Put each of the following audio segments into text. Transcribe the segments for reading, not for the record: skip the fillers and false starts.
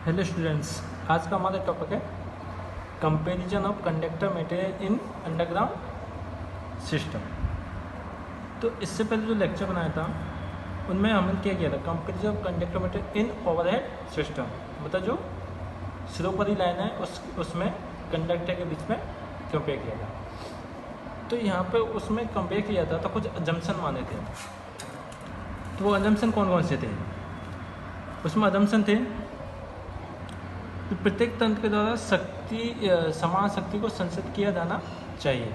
Hello students, आज का हमारा टॉपिक है comparison of conductor material in underground system. तो इससे पहले जो लेक्चर बनाया था उनमें हमने क्या किया था, comparison of conductor material in overhead system, मतलब जो सिरोपरी लाइन है उसमें कंडक्टर के बीच में कंपेयर किया था। तो यहाँ पे उसमें कंपेयर किया था तो कुछ अजम्पशन माने थे। तो वो अजम्पशन कौन कौन से थे? उसमें अजम्पशन थे तो प्रत्येक तंत्र के द्वारा समान शक्ति को संचित किया जाना चाहिए।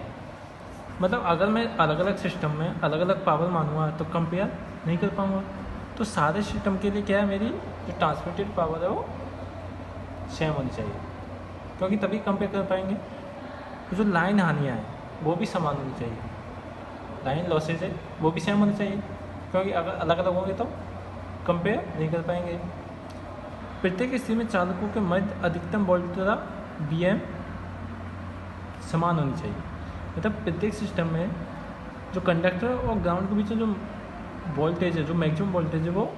मतलब अगर मैं अलग अलग सिस्टम में अलग अलग पावर मानूंगा तो कंपेयर नहीं कर पाऊंगा। तो सारे सिस्टम के लिए क्या है, मेरी जो ट्रांसमिटेड पावर है वो सेम होनी चाहिए, क्योंकि तभी कंपेयर कर पाएंगे। तो जो लाइन हानियाँ हैं वो भी समान होनी चाहिए, लाइन लॉसेज है वो भी सेम होनी चाहिए, क्योंकि अगर अलग अलग होंगे तो कंपेयर नहीं कर पाएंगे। प्रत्येक स्थिति में चालकों के मध्य अधिकतम वोल्टेज BM समान होनी चाहिए। मतलब प्रत्येक सिस्टम में जो कंडक्टर और ग्राउंड के बीच में जो वोल्टेज है, जो मैक्सिमम वोल्टेज है वो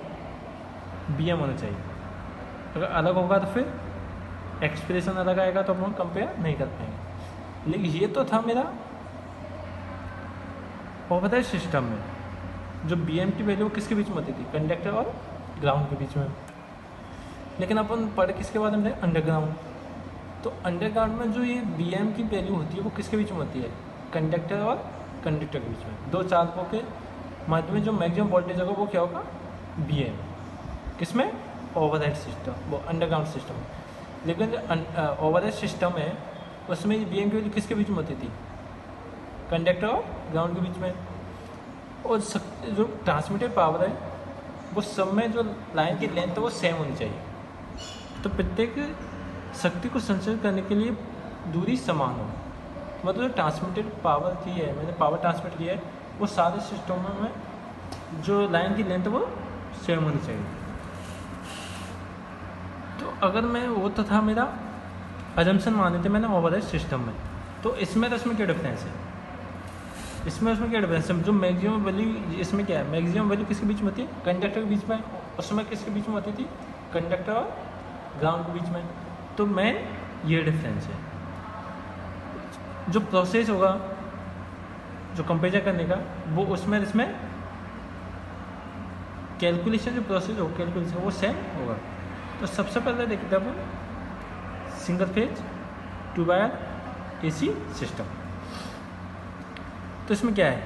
BM होना चाहिए। अगर अलग होगा तो फिर एक्सप्रेशन अलग आएगा, तो हम कंपेयर नहीं कर पाएंगे। लेकिन ये तो था मेरा ओवरहेड सिस्टम में जो BM की वैल्यू किसके बीच में होती थी, कंडक्टर और ग्राउंड के बीच में। लेकिन अपन पढ़ किसके बारे में, अंडरग्राउंड। तो अंडरग्राउंड में जो ये BM की वैल्यू होती है वो किसके बीच में होती है, कंडक्टर और कंडक्टर के बीच में। दो चालकों के मध्य में जो मैक्सिमम वोल्टेज होगा वो क्या होगा, BM। किसमें, ओवरहेड सिस्टम, वो अंडरग्राउंड सिस्टम। लेकिन जो ओवरहेड सिस्टम है उसमें BM की वैल्यू किसके बीच में होती थी, कंडक्टर और ग्राउंड के बीच में। और जो ट्रांसमिटेड पावर है वो सब में जो लाइन की लेंथ है वो सेम होनी चाहिए। तो प्रत्येक शक्ति को संचारित करने के लिए दूरी समान हो। मतलब जो ट्रांसमिटेड पावर की है, मैंने पावर ट्रांसमिट किया है, वो सारे सिस्टमों में जो लाइन की लेंथ है वो सेम होनी चाहिए। तो अगर मैं वो तो था मेरा अजम्पशन माने थे मैंने ओवरहेड सिस्टम में। तो इसमें क्या डिफरेंस है, उसमें क्या डिफरेंस है। जो मैक्सिमम वैल्यू इसमें क्या है, मैक्सिमम वैल्यू किसके बीच में होती है, कंडक्टर के बीच में। उसमें किसके बीच में होती थी, कंडक्टर और ग्राउंड के बीच में। तो मेन ये डिफरेंस है। जो प्रोसेस होगा जो कंपेरिजन करने का वो उसमें इसमें कैलकुलेशन, जो प्रोसेस हो कैलकुलेशन वो सेम होगा। तो सबसे पहले देखते हैं अपन single phase 2 wire AC system. तो इसमें क्या है,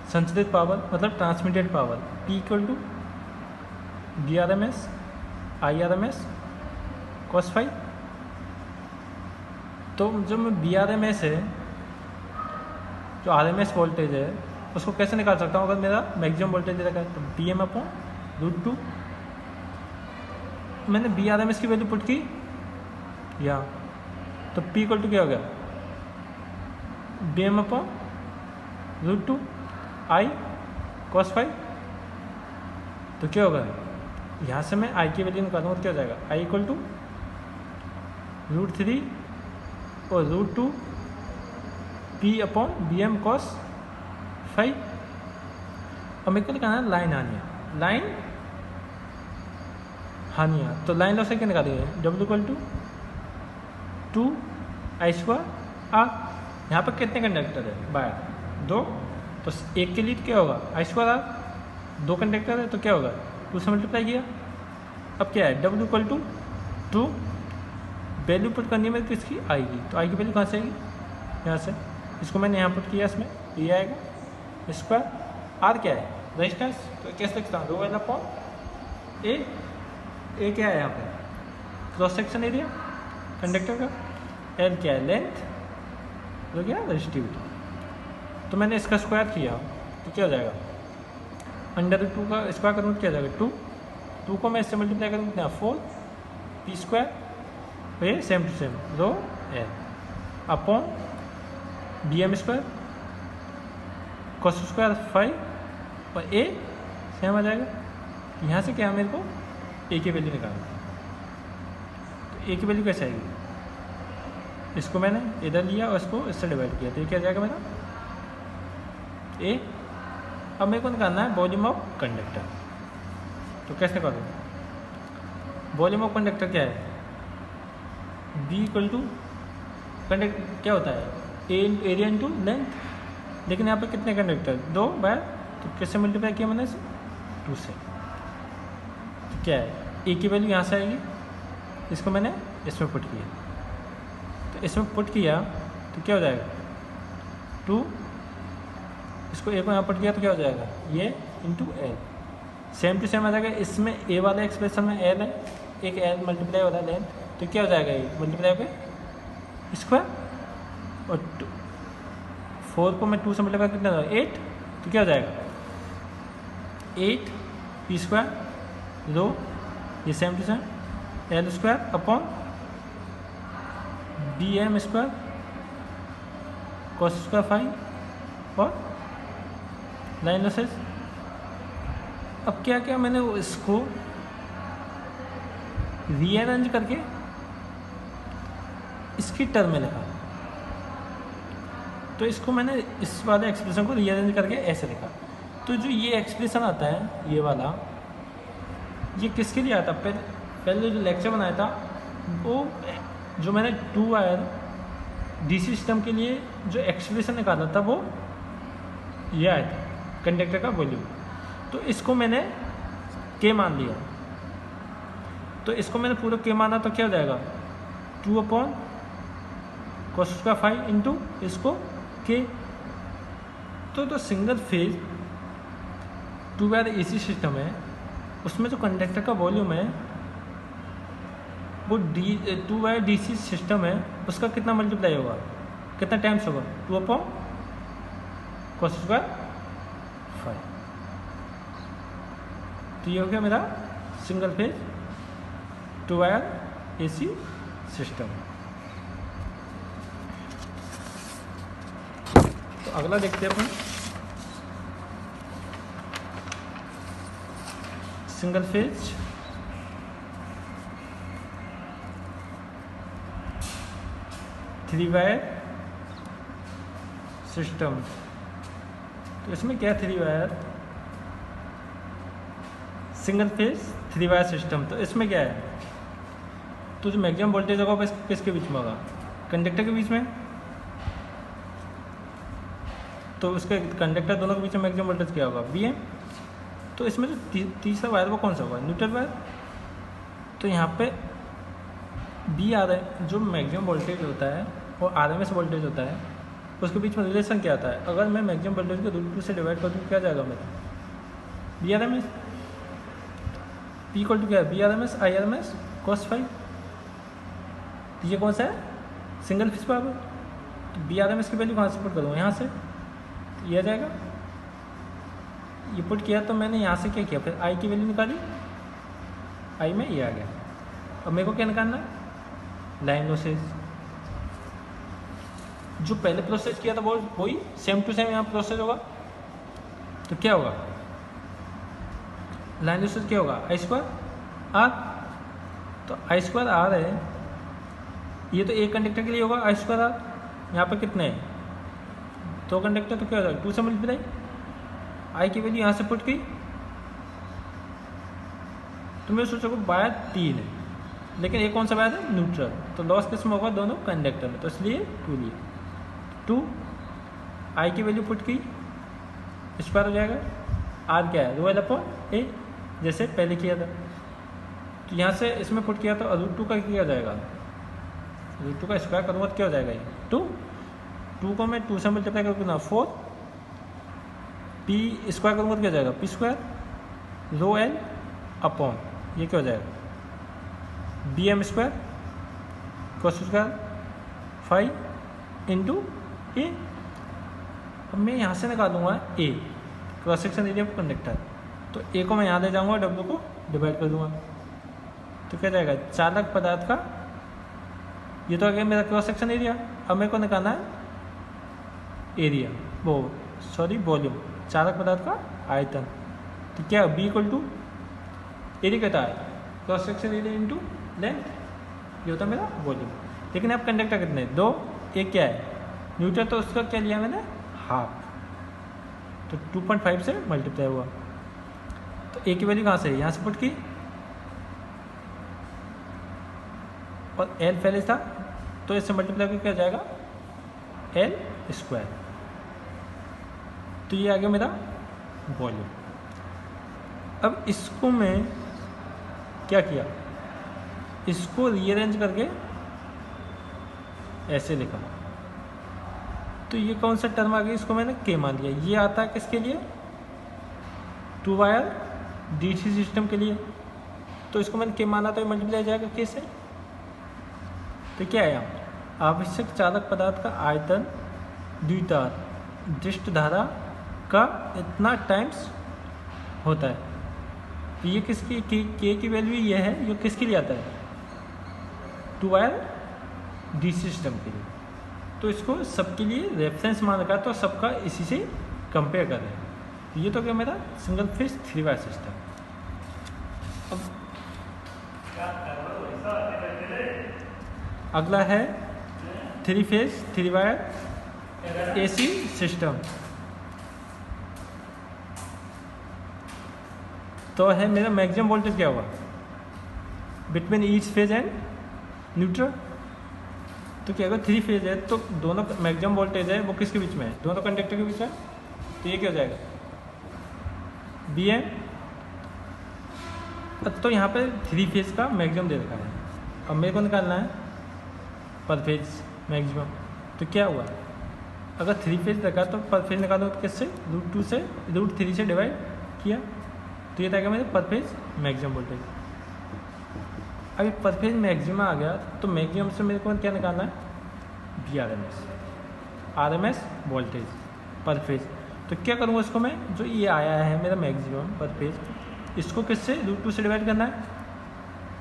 संचित पावर मतलब transmitted power P = VRMS IRMS cos phi। तो जो VRMS है, जो RMS वोल्टेज है, उसको कैसे निकाल सकता हूँ। अगर मेरा मैक्सिमम वोल्टेज दे रखा है तो BM/√2। मैंने VRMS की वैल्यू पुट की यहाँ, तो P = क्या हो गया, BM/√2 I cos phi। तो क्या होगा, यहाँ से मैं I की वैल्यू निकालूंगा तो क्या हो जाएगा, I = √3 और √2 P/BM cos phi। अब मेरे को लिखाना है लाइन हानियाँ। तो लाइन लॉस से क्या निकालेंगे, W = 2I²R। यहाँ पर कितने कंडक्टर है, वायर 2। तो एक के लिए क्या होगा, I²R। 2 कंडक्टर है तो क्या होगा, 2 से मल्टीप्लाई किया। अब क्या है, W = 2, वैल्यू पुट करनी है मेरे किसकी, I की। तो I की वैल्यू कहाँ से आएगी, यहाँ से। इसको मैंने यहाँ पुट किया, इसमें ये आएगा स्क्वायर। R क्या है, रेजिस्टेंस। तो कैसे लिखता हूँ, ρL/A। A क्या है यहाँ पे, क्रॉस सेक्शन एरिया कंडक्टर का। L क्या है, लेंथ, जो क्या है रेजिस्टिविटी। तो मैंने इसका स्क्वायर किया तो क्या हो जाएगा, √2 का स्क्वायर करूँ तो क्या हो जाएगा, 2 को मैं इससे मल्टीप्लाई करूँ कितना, 4 P²। ये same to same ρL/BM² cos² 5 और A सेम आ जाएगा। यहाँ से क्या मेरे को A की वैल्यू निकालनी है। तो A की वैल्यू कैसे आएगी, इसको मैंने इधर लिया और इसको इससे डिवाइड किया, तो ये क्या जाएगा मेरा A। अब मेरे को निकालना है वॉल्यूम ऑफ कंडक्टर। तो कैसे निकालूँ, वॉल्यूम ऑफ कंडक्टर क्या है, बी इक्वल टू कंडक्टर क्या होता है, एरिया इंटू लेंथ। लेकिन यहाँ पे कितने कंडक्टर, 2 बाय, तो किससे मल्टीप्लाई किया मैंने, 2 से। तो क्या है, ए की वैल्यू यहाँ से आएगी, इसको मैंने इसमें पुट किया, तो इसमें पुट किया तो क्या हो जाएगा 2, इसको ए को यहाँ पुट किया तो क्या हो जाएगा ये into L, same to same आ जाएगा। इसमें ए वाले एक्सप्रेशन में एल है, एक एल मल्टीप्लाई हो रहा है लेंथ, तो क्या हो जाएगा ये मल्टीप्लाई पे स्क्वायर, और 4 को मैं 2 से मल्टीप्लाई कितना होगा 8, तो क्या हो जाएगा 8 पी स्क्वायर, रो ये same to same L square upon B M square cos square 5 और लाइन लॉसेज। अब क्या क्या मैंने इसको रीअरेंज करके इसकी टर्म में लिखा, तो इसको मैंने इस वाले एक्सप्रेशन को रीअरेंज करके ऐसे लिखा। तो जो ये एक्सप्रेशन आता है ये वाला, ये किसके लिए आता, पहले जो लेक्चर बनाया था वो जो मैंने 2 वायर डीसी सिस्टम के लिए जो एक्सप्रेशन निकाला था वो ये आया था कंडक्टर का वॉल्यूम। तो इसको मैंने के मान लिया, तो इसको मैंने पूरा के माना, तो क्या हो जाएगा 2 अपॉन cos स्क्वायर 5 इंटू इसको के। तो single phase 2 wire AC system है, उसमें जो कंडक्टर का वॉल्यूम है वो 2 वायर डीसी सिस्टम है, उसका कितना मल्टीप्लाई होगा, कितना टाइम्स होगा 2 अपॉन cos स्क्वायर 5। तो ये हो गया मेरा single phase 2 wire AC system. तो अगला देखते हैं अपन सिंगल फेज 3 वायर सिस्टम। तो इसमें क्या 3 wire single phase 3 wire system, तो इसमें क्या है, तो जो मैक्सिमम वोल्टेज होगा वो किसके बीच में होगा, कंडक्टर के बीच में। तो उसके कंडक्टर दोनों के बीच में मैक्सिमम वोल्टेज क्या होगा वी एम। तो इसमें जो तीसरा वायर वो कौन सा होगा, न्यूट्रल वायर। तो यहाँ पे बी आर है, जो मैक्सिमम वोल्टेज होता है और आर एम एस वोल्टेज होता है, उसके बीच में रिलेशन क्या आता है, अगर मैं मैक्सिमम वोल्टेज को √2 से डिवाइड कर दूँ क्या जाएगा मेरा B R M S. P equal to क्या है B R M S I R M S cos 5। तो ये कौन सा है सिंगल फेज पावर। तो बी आर एम एस की वैल्यू कहाँ से पुट करूँगा, यहाँ से, तो ये आ जाएगा। ये पुट किया तो मैंने यहाँ से क्या किया, फिर आई की वैल्यू निकाली, आई में ये आ गया। अब मेरे को क्या निकालना है, लाइन लॉसेज। जो पहले प्रोसेस किया था वो वही सेम टू सेम यहाँ प्रोसेस होगा। तो क्या होगा लाइन लॉसेज क्या होगा, आई स्क्वायर आर। तो आई स्क्वायर आर है, ये तो एक कंडक्टर के लिए होगा आई स्क्वायर आर। यहाँ पे कितने हैं 2 कंडक्टर, तो क्या हो जाएगा 2 से मल्टीप्लाई, आई की वैल्यू यहाँ से पुट की। तो मैं सोचो वायर 3 है, लेकिन एक कौन सा वायर है न्यूट्रल, तो लॉस किस में होगा दोनों कंडक्टर में, तो इसलिए 2 लिए। 2 आई की वैल्यू पुट की, स्क्वायर हो जाएगा, आर क्या है रो एल अपॉन ए, जैसे पहले किया था। तो यहाँ से इसमें पुट किया तो √2 का क्या हो जाएगा, √2 का स्क्वायर करूँगा तो क्या हो जाएगा ये 2 को मैं 2 से मल्टीप्लाई करूँगा 4, पी स्क्वायर करूँगा तो क्या हो जाएगा P square rho L upon ये क्या हो जाएगा B M square cos square 5 into A. अब मैं यहाँ से निकालूंगा A cross section area of conductor, तो ए को मैं यहाँ ले जाऊँगा, डब्ल्यू को डिवाइड कर दूँगा, तो क्या जाएगा चालक पदार्थ का, ये तो आ गया मेरा क्रॉस सेक्शन एरिया। अब मेरे को निकालना है एरिया, वॉल्यूम, चालक पदार्थ का आयतन। तो क्या बी इक्वल टू एरिया कहता है cross section area into length, ये होता है मेरा वॉल्यूम। लेकिन अब कंडक्टर कितने 2, एक क्या है न्यूट्रल, तो उसका क्या लिया मैंने हाफ, तो 2.5 से मल्टीप्लाई हुआ। तो ए की वैल्यू कहाँ से यहाँ से पुट की, और एल पहले था तो इससे मल्टीप्लाई करके क्या जाएगा एल स्क्वायर। तो ये आ गया मेरा वॉल्यूम। अब इसको मैं क्या किया, इसको रीअरेंज करके ऐसे लिखा। तो ये कौन सा टर्म आ गया, इसको मैंने के मान लिया। ये आता है किसके लिए, 2 वायर डीसी सिस्टम के लिए। तो इसको मैंने के माना तो मल्टीप्लाई जाएगा के से। तो क्या है, आवश्यक चालक पदार्थ का आयतन द्वितार दृष्ट धारा का इतना टाइम्स होता है। तो ये किसकी के की वैल्यू ये है, ये किसके लिए आता है, 2 वायर डीसी सिस्टम के लिए। तो इसको सबके लिए रेफरेंस मान रखा है, तो सबका इसी से कंपेयर कर रहे हैं। तो ये तो क्या मेरा सिंगल फेज 3 वायर सिस्टम। अब अगला है 3 फेज 3 वायर एसी सिस्टम। तो है मेरा मैक्सिमम वोल्टेज क्या होगा between each phase and neutral. तो क्या होगा, 3 फेज है तो दोनों मैक्सिमम वोल्टेज है वो किसके बीच में है, दोनों कंडक्टर के बीच है। तो ये क्या हो जाएगा बी एम। तो यहाँ पे 3 फेज का मैक्सिमम दे रखा है। अब मेरे को निकालना है पर फेज मैक्सिमम। तो क्या हुआ, अगर 3 फेज रखा तो पर फेज निकालो तो किससे, √2 से √3 से डिवाइड किया। तो ये था क्या मेरे पर फेज मैक्सिमम वोल्टेज। अभी पर फेज मैक्सिमम आ गया तो मैक्सिमम से मेरे को क्या निकालना है, आरएमएस वोल्टेज पर फेज। तो क्या करूँगा, इसको मैं जो ये आया है मेरा मैक्सिमम पर फेज, इसको किससे √2 से डिवाइड करना है।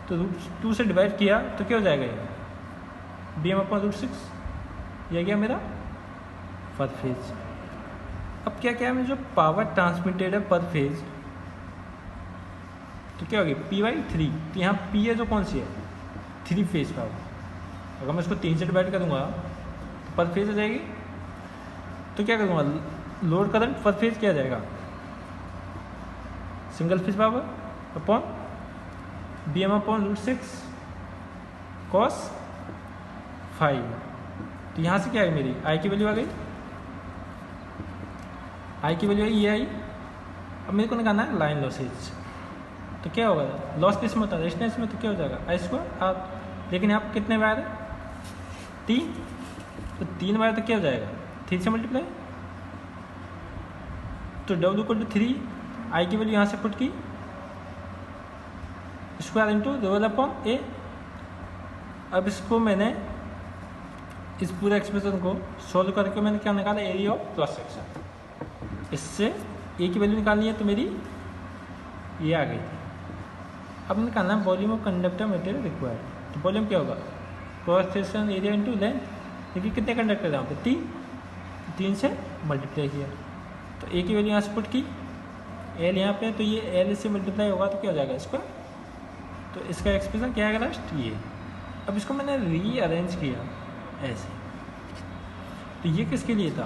तो √2 से डिवाइड किया तो क्या हो जाएगा, ये BM/√6 यह गया मेरा पर फेज। अब क्या क्या है, जो पावर ट्रांसमिटेड है पर फेज तो क्या होगी P/3। तो यहाँ P है जो कौन सी है 3 फेज पावर। अगर मैं इसको 3 से डिवाइड करूँगा तो पर फेज हो जाएगी। तो क्या करूँगा, लोड करंट पर फेज क्या जाएगा, single phase power upon BM/√6 cos 5। तो यहाँ से क्या है मेरी आई की वैल्यू आ गई, आई की वैल्यू आई ये आई। अब मेरे को निकालना है लाइन लॉसेज। तो क्या होगा, लॉस किस में होता है, रेजिस्टेंस में। तो क्या हो जाएगा I² R। लेकिन यहाँ कितने वायर है 3। तो 3 वायर तो क्या हो जाएगा 3 से मल्टीप्लाई। तो W=3, आई की वैल्यू यहाँ से पुट की स्क्वायर इंटू √A। अब इसको मैंने इस पूरे एक्सप्रेशन को सॉल्व करके मैंने क्या निकाला, एरिया ऑफ क्रॉस सेक्शन। इससे ए की वैल्यू निकालनी है तो मेरी ये आ गई। अब निकालना है volume of conductor material required. तो वॉल्यूम क्या होगा, cross section area into length. देखिए कितने कंडक्टर यहाँ पे 3 से मल्टीप्लाई किया। तो ए की वैल्यू यहाँ से पुट की, एल यहाँ पे, तो ये एल से मल्टीप्लाई होगा तो क्या हो जाएगा इसका। तो इसका एक्सप्रेशन क्या आएगा लास्ट ये। अब इसको मैंने रीअरेंज किया ऐसे। तो ये किसके लिए था,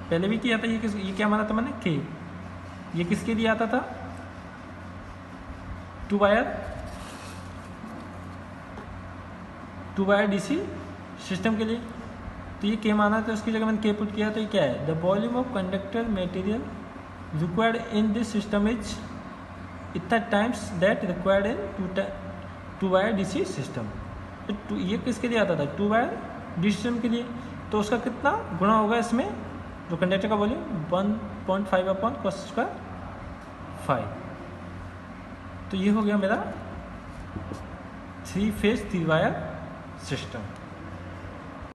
पहले भी किया था, ये क्या माना था मैंने के। ये किसके लिए आता था 2 वायर डीसी सिस्टम के लिए। तो ये के माना था, उसकी जगह मैंने के पुट किया। तो ये क्या है, the volume of conductor material required in this system is इतना times that required in 2 wire DC system. तो ये किसके लिए आता था 2 वायर डीसी सिस्टम के लिए। तो उसका कितना गुणा होगा इसमें, जो कंडक्टर का वॉल्यूम 1.5/cos² 5। तो ये हो गया मेरा 3 फेज 3 वायर सिस्टम।